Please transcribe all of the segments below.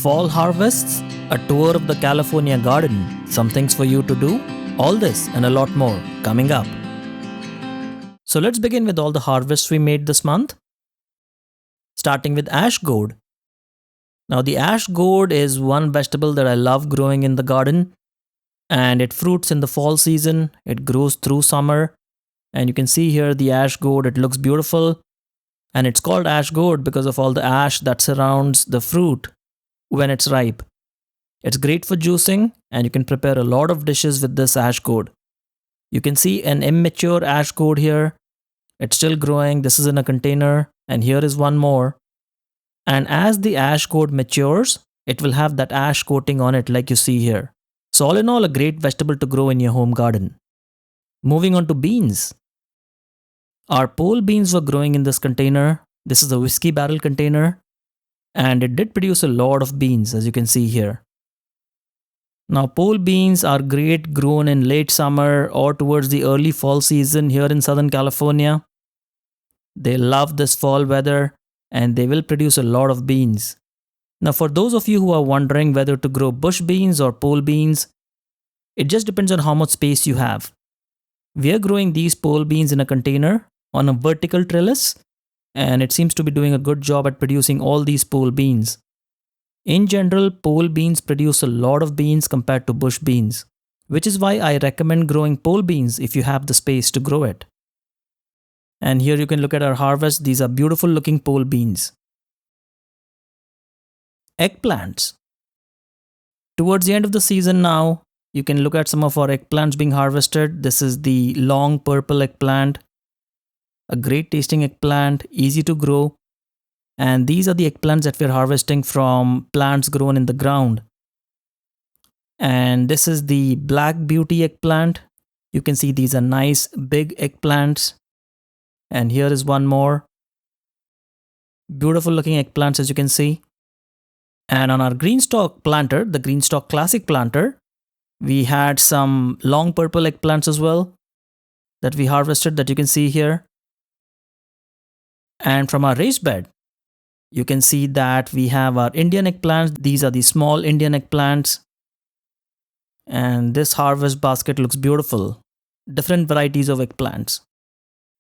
Fall harvests, a tour of the California garden, some things for you to do, all this and a lot more coming up. So let's begin with all the harvests we made this month. Starting with ash gourd. Now the ash gourd is one vegetable that I love growing in the garden, and it fruits in the fall season. It grows through summer, and you can see here the ash gourd. It looks beautiful, and it's called ash gourd because of all the ash that surrounds the fruit when it's ripe. It's great for juicing, and you can prepare a lot of dishes with this ash gourd. You can see an immature ash gourd here. It's still growing. This is in a container, and here is one more. And as the ash gourd matures, it will have that ash coating on it like you see here. So all in all, a great vegetable to grow in your home garden. Moving on to beans. Our pole beans were growing in this container. This is a whiskey barrel container, and it did produce a lot of beans as you can see here. Now pole beans are great grown in late summer or towards the early fall season here in Southern California. They love this fall weather and they will produce a lot of beans. Now for those of you who are wondering whether to grow bush beans or pole beans, it just depends on how much space you have. We are growing these pole beans in a container on a vertical trellis, and it seems to be doing a good job at producing all these pole beans. In general, pole beans produce a lot of beans compared to bush beans, which is why I recommend growing pole beans if you have the space to grow it. And here you can look at our harvest. These are beautiful looking pole beans. Eggplants. Towards the end of the season now, you can look at some of our eggplants being harvested. This is the long purple eggplant. A great tasting eggplant, easy to grow. And these are the eggplants that we're harvesting from plants grown in the ground. And this is the Black Beauty eggplant. You can see these are nice big eggplants. And here is one more. Beautiful looking eggplants as you can see. And on our greenstock planter, the greenstock classic planter, we had some long purple eggplants as well that we harvested that you can see here. And from our raised bed, you can see that we have our Indian eggplants. These are the small Indian eggplants. And this harvest basket looks beautiful. Different varieties of eggplants.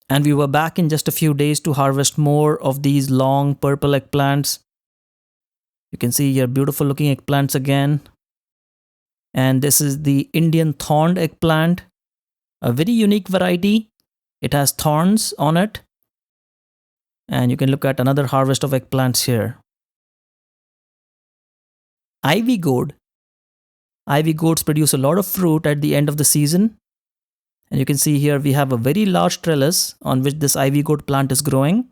And we were back in just a few days to harvest more of these long purple eggplants. You can see here beautiful looking eggplants again. And this is the Indian thorned eggplant. A very unique variety. It has thorns on it. And you can look at another harvest of eggplants here. Ivy gourd. Ivy gourds produce a lot of fruit at the end of the season. And you can see here we have a very large trellis on which this ivy gourd plant is growing.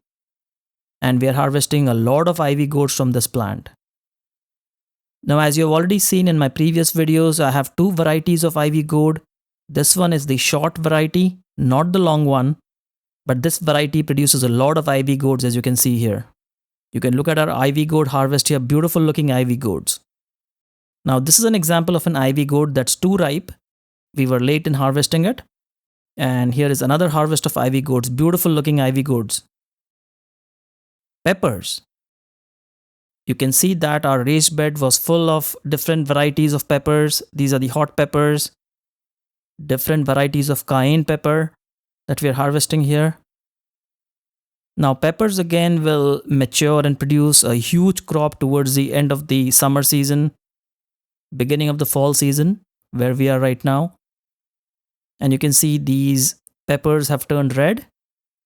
And we are harvesting a lot of ivy gourds from this plant. Now as you have already seen in my previous videos, I have two varieties of ivy gourd. This one is the short variety, not the long one. But this variety produces a lot of ivy gourds as you can see here. You can look at our ivy gourd harvest here, beautiful looking ivy gourds. Now this is an example of an ivy gourd that's too ripe. We were late in harvesting it. And here is another harvest of ivy gourds, beautiful looking ivy gourds. Peppers. You can see that our raised bed was full of different varieties of peppers. These are the hot peppers. Different varieties of cayenne pepper that we are harvesting here. Now peppers again will mature and produce a huge crop towards the end of the summer season, beginning of the fall season, where we are right now. And you can see these peppers have turned red.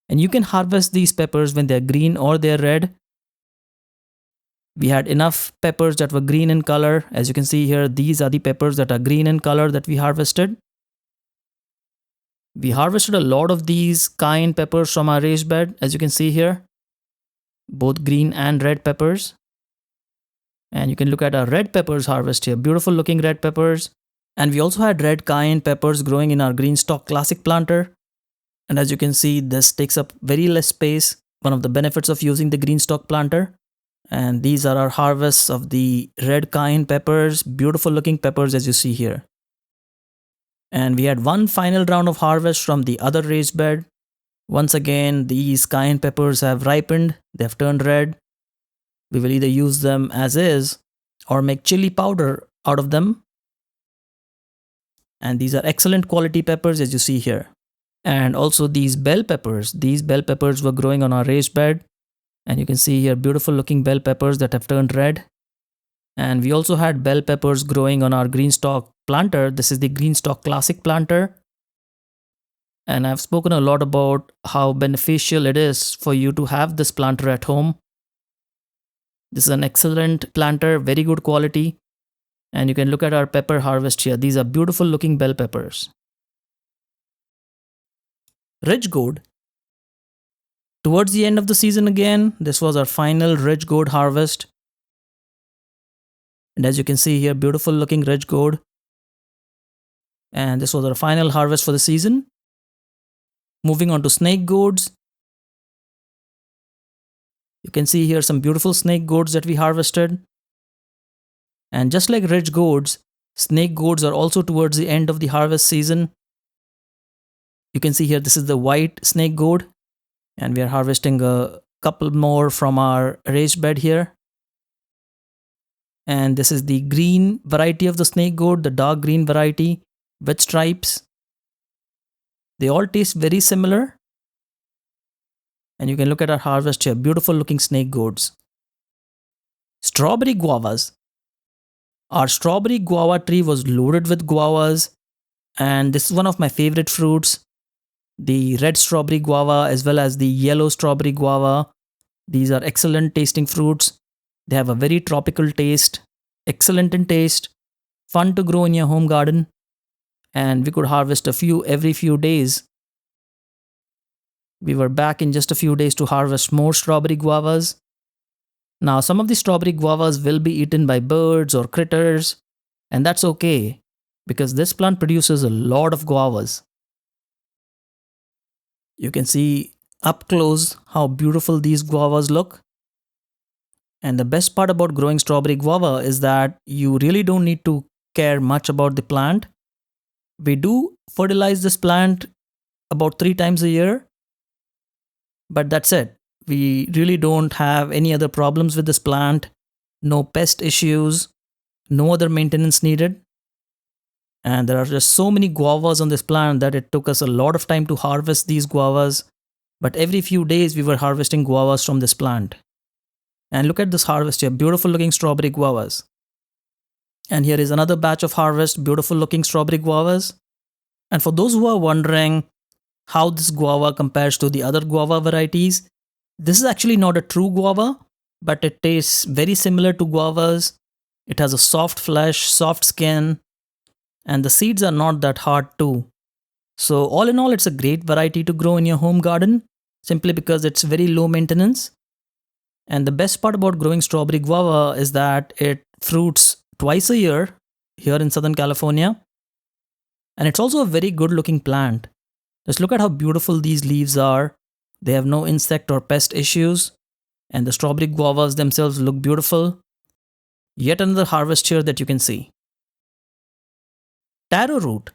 And you can harvest these peppers when they're green or they're red. We had enough peppers that were green in color. As you can see here, these are the peppers that are green in color that we harvested. We harvested a lot of these cayenne peppers from our raised bed, as you can see here. Both green and red peppers. And you can look at our red peppers harvest here. Beautiful looking red peppers. And we also had red cayenne peppers growing in our greenstock classic planter. And as you can see, this takes up very less space. One of the benefits of using the greenstock planter. And these are our harvests of the red cayenne peppers. Beautiful looking peppers as you see here. And we had one final round of harvest from the other raised bed. Once again, these cayenne peppers have ripened. They have turned red. We will either use them as is or make chili powder out of them. And these are excellent quality peppers, as you see here. And also these bell peppers. These bell peppers were growing on our raised bed. And you can see here beautiful looking bell peppers that have turned red. And we also had bell peppers growing on our green stalk planter. This is the green stalk classic planter. And I've spoken a lot about how beneficial it is for you to have this planter at home. This is an excellent planter, very good quality. And you can look at our pepper harvest here. These are beautiful looking bell peppers. Ridge gourd. Towards the end of the season again, this was our final ridge gourd harvest. And as you can see here, beautiful looking ridge gourd. And this was our final harvest for the season. Moving on to snake gourds. You can see here some beautiful snake gourds that we harvested. And just like ridge gourds, snake gourds are also towards the end of the harvest season. You can see here this is the white snake gourd. And we are harvesting a couple more from our raised bed here. And this is the green variety of the snake gourd, the dark green variety with stripes. They all taste very similar. And you can look at our harvest here, beautiful looking snake gourds. Strawberry guavas. Our strawberry guava tree was loaded with guavas. And this is one of my favorite fruits. The red strawberry guava as well as the yellow strawberry guava. These are excellent tasting fruits. They have a very tropical taste, excellent in taste, fun to grow in your home garden. And we could harvest a few every few days. We were back in just a few days to harvest more strawberry guavas. Now, some of the strawberry guavas will be eaten by birds or critters, and that's okay because this plant produces a lot of guavas. You can see up close how beautiful these guavas look. And the best part about growing strawberry guava is that you really don't need to care much about the plant. We do fertilize this plant about 3 times a year. But that's it. We really don't have any other problems with this plant. No pest issues. No other maintenance needed. And there are just so many guavas on this plant that it took us a lot of time to harvest these guavas. But every few days we were harvesting guavas from this plant. And look at this harvest here, beautiful looking strawberry guavas. And here is another batch of harvest, beautiful looking strawberry guavas. And for those who are wondering how this guava compares to the other guava varieties, this is actually not a true guava, but it tastes very similar to guavas. It has a soft flesh, soft skin, and the seeds are not that hard too. So all in all, it's a great variety to grow in your home garden simply because it's very low maintenance. And the best part about growing strawberry guava is that it fruits twice a year here in Southern California. And it's also a very good looking plant. Just look at how beautiful these leaves are. They have no insect or pest issues. And the strawberry guavas themselves look beautiful. Yet another harvest here that you can see. Taro root.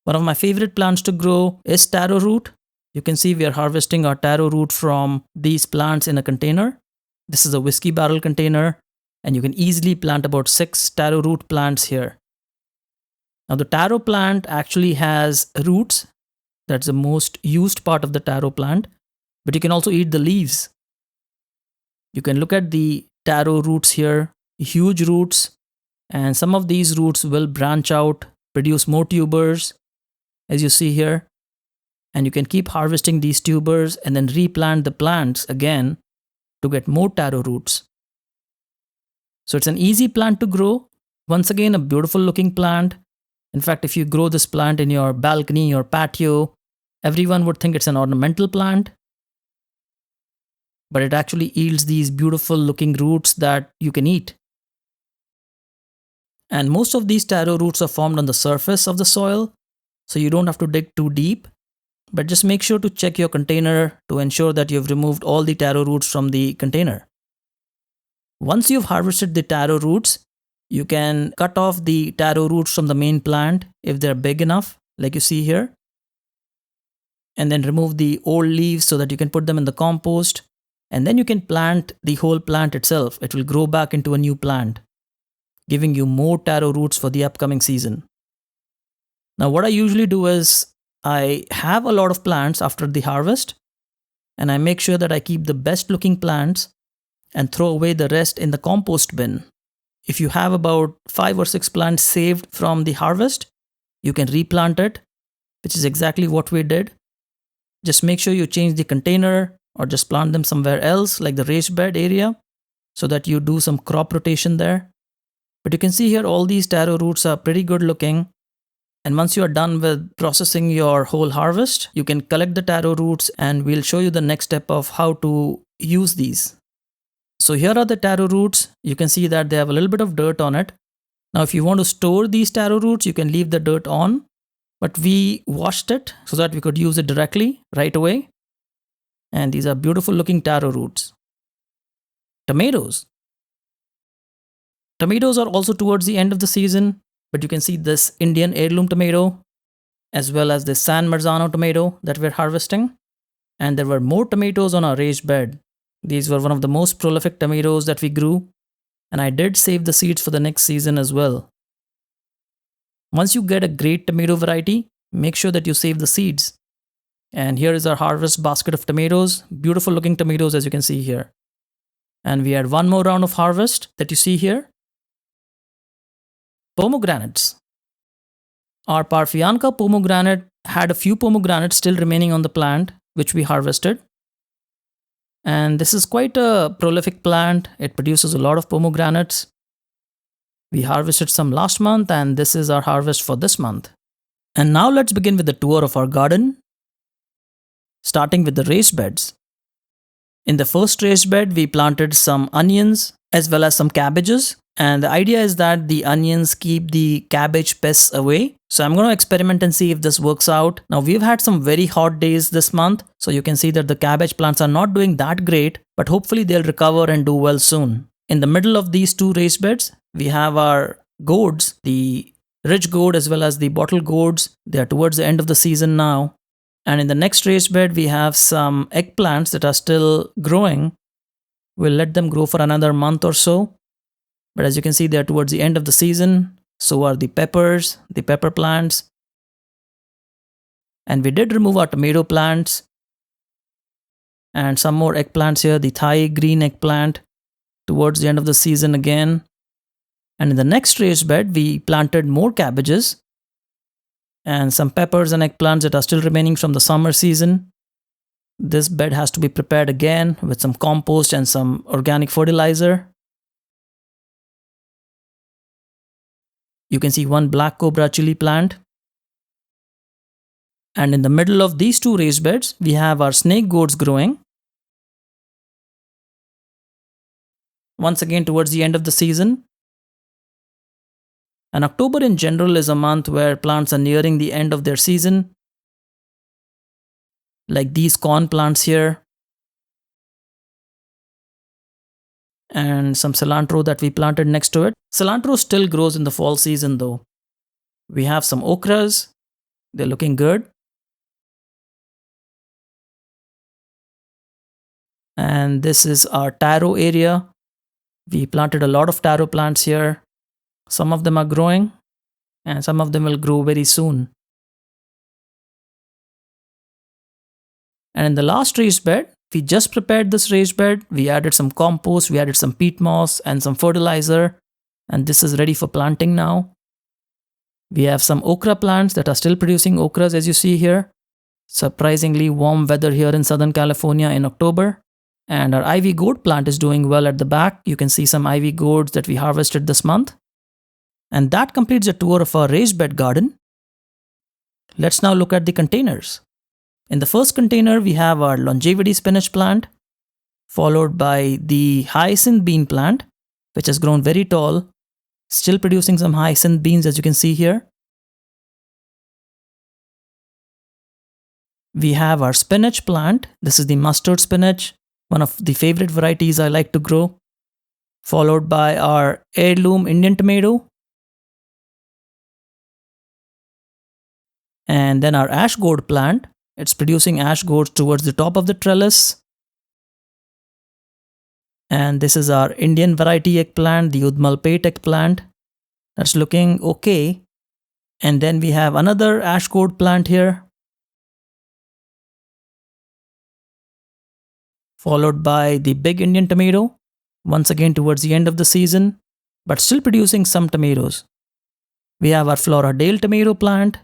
One of my favorite plants to grow is taro root. You can see we are harvesting our taro root from these plants in a container. This is a whiskey barrel container, and you can easily plant about 6 taro root plants here. Now the taro plant actually has roots. That's the most used part of the taro plant, but you can also eat the leaves. You can look at the taro roots here, huge roots, and some of these roots will branch out, produce more tubers, as you see here. And you can keep harvesting these tubers and then replant the plants again to get more taro roots. So it's an easy plant to grow. Once again, a beautiful looking plant. In fact, if you grow this plant in your balcony or patio, everyone would think it's an ornamental plant. But it actually yields these beautiful looking roots that you can eat. And most of these taro roots are formed on the surface of the soil, so you don't have to dig too deep. But just make sure to check your container to ensure that you've removed all the taro roots from the container. Once you've harvested the taro roots, you can cut off the taro roots from the main plant if they're big enough, like you see here. And then remove the old leaves so that you can put them in the compost. And then you can plant the whole plant itself. It will grow back into a new plant, giving you more taro roots for the upcoming season. Now, what I usually do is I have a lot of plants after the harvest, and I make sure that I keep the best looking plants and throw away the rest in the compost bin. If you have about 5 or 6 plants saved from the harvest, you can replant it, which is exactly what we did. Just make sure you change the container or just plant them somewhere else, like the raised bed area, so that you do some crop rotation there. But you can see here all these taro roots are pretty good looking. And once you are done with processing your whole harvest, you can collect the taro roots and we'll show you the next step of how to use these. So here are the taro roots. You can see that they have a little bit of dirt on it. Now if you want to store these taro roots, you can leave the dirt on. But we washed it so that we could use it directly right away. And these are beautiful looking taro roots. Tomatoes. Tomatoes are also towards the end of the season, but you can see this Indian heirloom tomato as well as this San Marzano tomato that we're harvesting. And there were more tomatoes on our raised bed. These were one of the most prolific tomatoes that we grew, and I did save the seeds for the next season as well. Once you get a great tomato variety, make sure that you save the seeds. And here is our harvest basket of tomatoes. Beautiful looking tomatoes, as you can see here. And we had one more round of harvest that you see here. Pomegranates. Our Parfianca pomegranate had a few pomegranates still remaining on the plant, which we harvested. And this is quite a prolific plant. It produces a lot of pomegranates. We harvested some last month, and this is our harvest for this month. And now let's begin with the tour of our garden, starting with the raised beds. In the first raised bed, we planted some onions as well as some cabbages. And the idea is that the onions keep the cabbage pests away. So I'm going to experiment and see if this works out. Now we've had some very hot days this month. So you can see that the cabbage plants are not doing that great, but hopefully they'll recover and do well soon. In the middle of these two raised beds, we have our gourds, the rich gourd as well as the bottle gourds. They are towards the end of the season now. And in the next raised bed, we have some eggplants that are still growing. We'll let them grow for another month or so. But as you can see, they are towards the end of the season. So are the peppers, the pepper plants. And we did remove our tomato plants. And some more eggplants here, the Thai green eggplant towards the end of the season again. And in the next raised bed, we planted more cabbages and some peppers and eggplants that are still remaining from the summer season. This bed has to be prepared again with some compost and some organic fertilizer. You can see one black cobra chili plant. And in the middle of these two raised beds, we have our snake gourds growing. Once again towards the end of the season. And October in general is a month where plants are nearing the end of their season. Like these corn plants here. And some cilantro that we planted next to it. Cilantro still grows in the fall season though. We have some okras. They're looking good. And this is our taro area. We planted a lot of taro plants here. Some of them are growing and some of them will grow very soon. And in the last raised bed, we just prepared this raised bed. We added some compost, we added some peat moss and some fertilizer. And this is ready for planting now. We have some okra plants that are still producing okras as you see here. Surprisingly warm weather here in Southern California in October. And our ivy gourd plant is doing well at the back. You can see some ivy gourds that we harvested this month. And that completes the tour of our raised bed garden. Let's now look at the containers. In the first container, we have our longevity spinach plant, followed by the hyacinth bean plant, which has grown very tall, still producing some hyacinth beans as you can see here. We have our spinach plant. This is the mustard spinach, one of the favorite varieties I like to grow, followed by our heirloom Indian tomato. And then our ash gourd plant. It's producing ash gourds towards the top of the trellis. And this is our Indian variety eggplant, the Udmalpet eggplant. That's looking okay. And then we have another ash gourd plant here, followed by the big Indian tomato, once again towards the end of the season, but still producing some tomatoes. We have our Floradale tomato plant,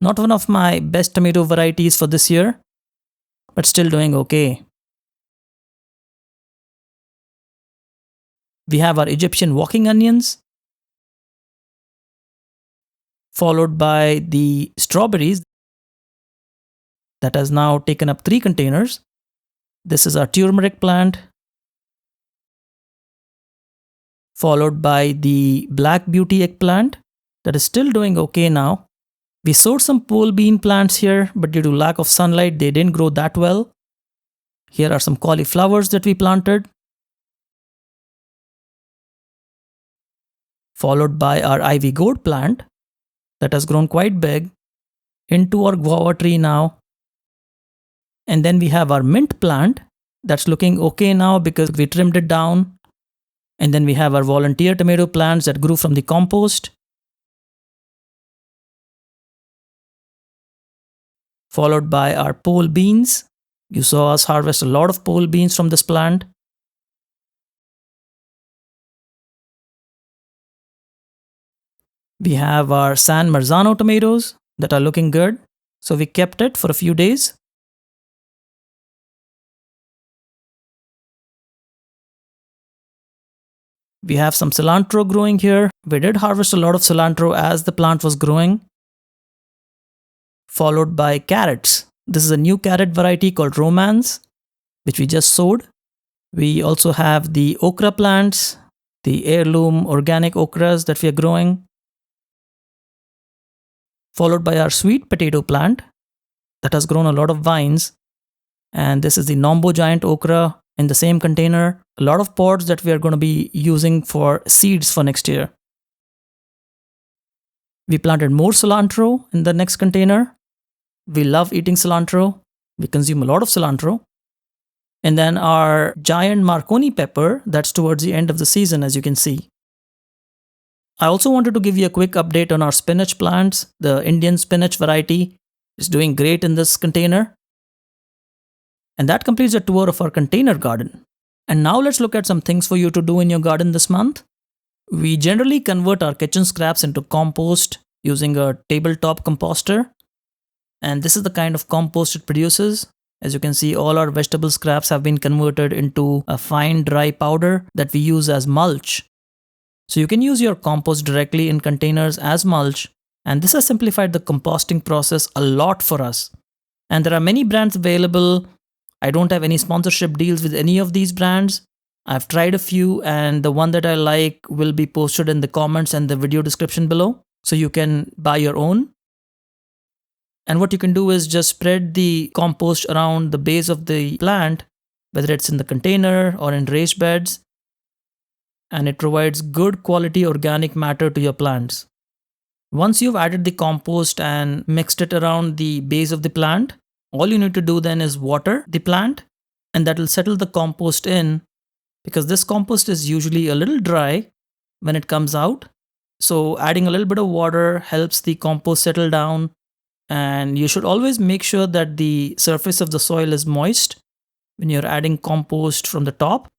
not one of my best tomato varieties for this year, but still doing okay. We have our Egyptian walking onions, followed by the strawberries that has now taken up 3 containers. This is our turmeric plant, followed by the black beauty eggplant that is still doing okay now. We sowed some pole bean plants here, but due to lack of sunlight, they didn't grow that well. Here are some cauliflowers that we planted, followed by our ivy gourd plant that has grown quite big into our guava tree now. And then we have our mint plant that's looking okay now because we trimmed it down. And then we have our volunteer tomato plants that grew from the compost, followed by our pole beans. You saw us harvest a lot of pole beans from this plant. We have our San Marzano tomatoes that are looking good. So we kept it for a few days. We have some cilantro growing here. We did harvest a lot of cilantro as the plant was growing. Followed by carrots. This is a new carrot variety called Romance, which we just sowed. We also have the okra plants, the heirloom organic okras that we are growing. Followed by our sweet potato plant that has grown a lot of vines. And this is the Nombo giant okra in the same container. A lot of pods that we are going to be using for seeds for next year. We planted more cilantro in the next container. We love eating cilantro. We consume a lot of cilantro. And then our giant Marconi pepper, that's towards the end of the season, as you can see. I also wanted to give you a quick update on our spinach plants. The Indian spinach variety is doing great in this container. And that completes a tour of our container garden. And now let's look at some things for you to do in your garden this month. We generally convert our kitchen scraps into compost using a tabletop composter. And this is the kind of compost it produces. As you can see, all our vegetable scraps have been converted into a fine dry powder that we use as mulch. So you can use your compost directly in containers as mulch, and this has simplified the composting process a lot for us. And there are many brands available. I don't have any sponsorship deals with any of these brands. I've tried a few, and the one that I like will be posted in the comments and the video description below, so you can buy your own. And what you can do is just spread the compost around the base of the plant, whether it's in the container or in raised beds, and it provides good quality organic matter to your plants. Once you've added the compost and mixed it around the base of the plant, all you need to do then is water the plant, and that will settle the compost in, because this compost is usually a little dry when it comes out. So adding a little bit of water helps the compost settle down. And you should always make sure that the surface of the soil is moist when you're adding compost from the top.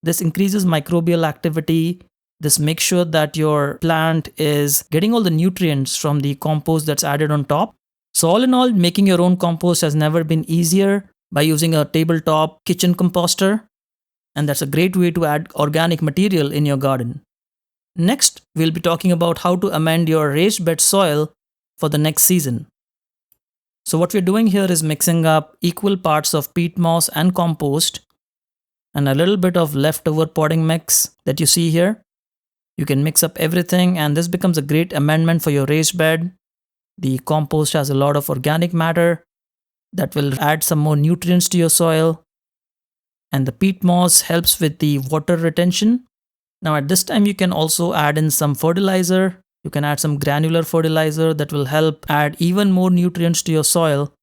This increases microbial activity. This makes sure that your plant is getting all the nutrients from the compost that's added on top. So all in all, making your own compost has never been easier by using a tabletop kitchen composter. And that's a great way to add organic material in your garden. Next, we'll be talking about how to amend your raised bed soil for the next season. So what we're doing here is mixing up equal parts of peat moss and compost and a little bit of leftover potting mix that you see here. You can mix up everything, and this becomes a great amendment for your raised bed. The compost has a lot of organic matter that will add some more nutrients to your soil. And the peat moss helps with the water retention. Now at this time you can also add in some fertilizer. You can add some granular fertilizer that will help add even more nutrients to your soil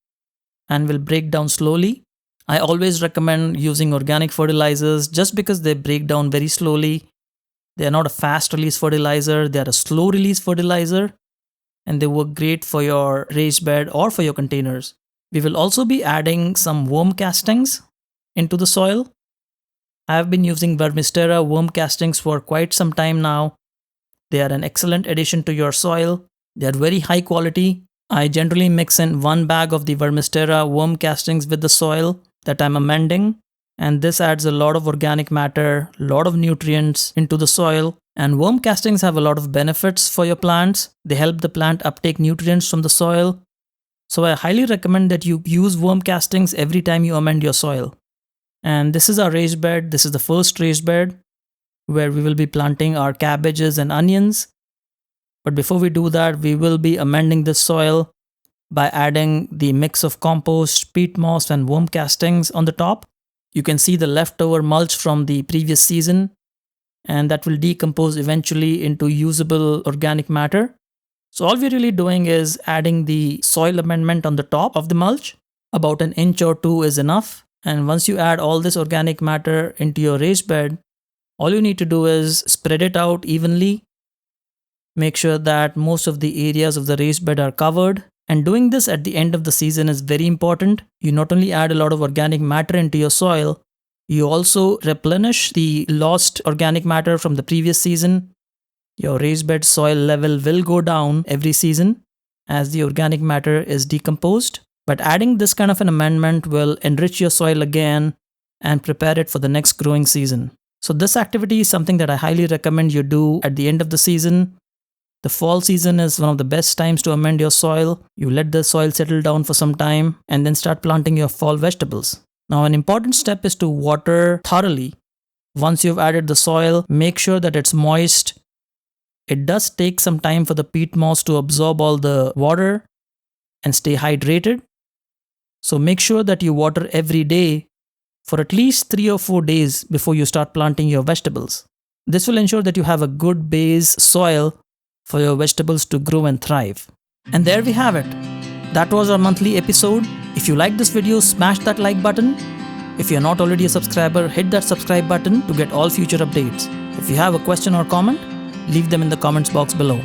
and will break down slowly. I always recommend using organic fertilizers just because they break down very slowly. They are not a fast release fertilizer, they are a slow release fertilizer, and they work great for your raised bed or for your containers. We will also be adding some worm castings into the soil. I have been using Vermistera worm castings for quite some time now. They are an excellent addition to your soil. They are very high quality. I generally mix in 1 bag of the Vermistera worm castings with the soil that I'm amending, and this adds a lot of organic matter, a lot of nutrients into the soil. And worm castings have a lot of benefits for your plants. They help the plant uptake nutrients from the soil. So I highly recommend that you use worm castings every time you amend your soil. And this is our raised bed. This is the first raised bed where we will be planting our cabbages and onions. But before we do that, we will be amending the soil by adding the mix of compost, peat moss, and worm castings on the top. You can see the leftover mulch from the previous season, and that will decompose eventually into usable organic matter. So all we're really doing is adding the soil amendment on the top of the mulch. About 1 inch or 2 is enough. And once you add all this organic matter into your raised bed, all you need to do is spread it out evenly. Make sure that most of the areas of the raised bed are covered. And doing this at the end of the season is very important. You not only add a lot of organic matter into your soil, you also replenish the lost organic matter from the previous season. Your raised bed soil level will go down every season as the organic matter is decomposed. But adding this kind of an amendment will enrich your soil again and prepare it for the next growing season. So this activity is something that I highly recommend you do at the end of the season. The fall season is one of the best times to amend your soil. You let the soil settle down for some time and then start planting your fall vegetables. Now, an important step is to water thoroughly. Once you've added the soil, make sure that it's moist. It does take some time for the peat moss to absorb all the water and stay hydrated. So make sure that you water every day for at least 3 or 4 days before you start planting your vegetables. This will ensure that you have a good base soil for your vegetables to grow and thrive. And there we have it. That was our monthly episode. If you liked this video, smash that like button. If you're not already a subscriber, hit that subscribe button to get all future updates. If you have a question or comment, leave them in the comments box below.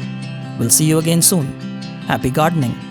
We'll see you again soon. Happy gardening!